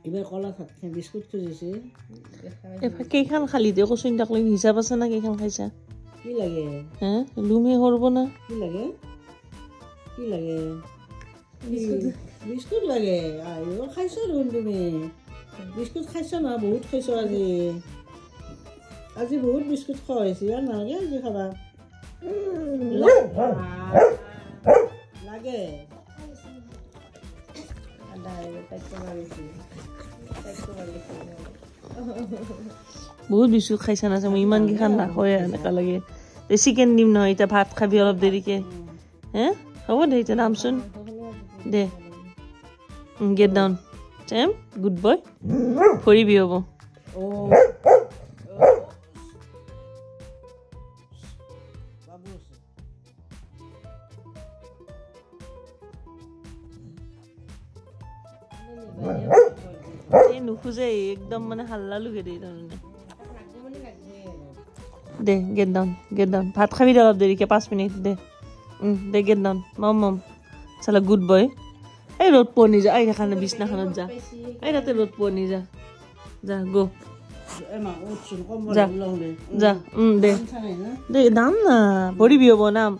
এবার কলা খাচ্ছে বিস্কুট খুঁজেছে এবার কেইখান খালি দিয়ে কচুন ডাকলে হিসাব আছে না কেইখান খাইছা কি লাগে হ্যাঁ লুমে করবো না কি লাগে কি লাগে বিস্কুট লাগে আইও খাইছ দেখোন তুমি বিস্কুট খাইছ না বহুত খাইছ আজি আজি বহুত বিস্কুট খোৱা হৈছে ইয়াৰ নালাগে আজি খাবা লাগে বহুত বিস্কুট খাইছা না মই ইমান কেইখান নাখায় এনেকা লাগে চিকেন দিম নহয় এতিয়া ভাত খাবি অলপ দেৰিকে হে হ'ব দে এতিয়া নামচোন দে গেট ডাউন চেম গুড বয় ফুৰিবি হ'ব নুখোজে একদম মানে হাল্লা লুকে দেই তাৰমানে দে গেট ডাউন ভাত খাবি দে অলপ দেৰিকে 5 মিনিট দে দে গেট ডাউন মম চালা গুড বয় এই ৰ'দ পনি যা আই দেখানে বিছনাখনত যা এই তাতে ৰ'দ পনি যা যা গো যা দে দে দাম না ভৰিবি হ'ব নাম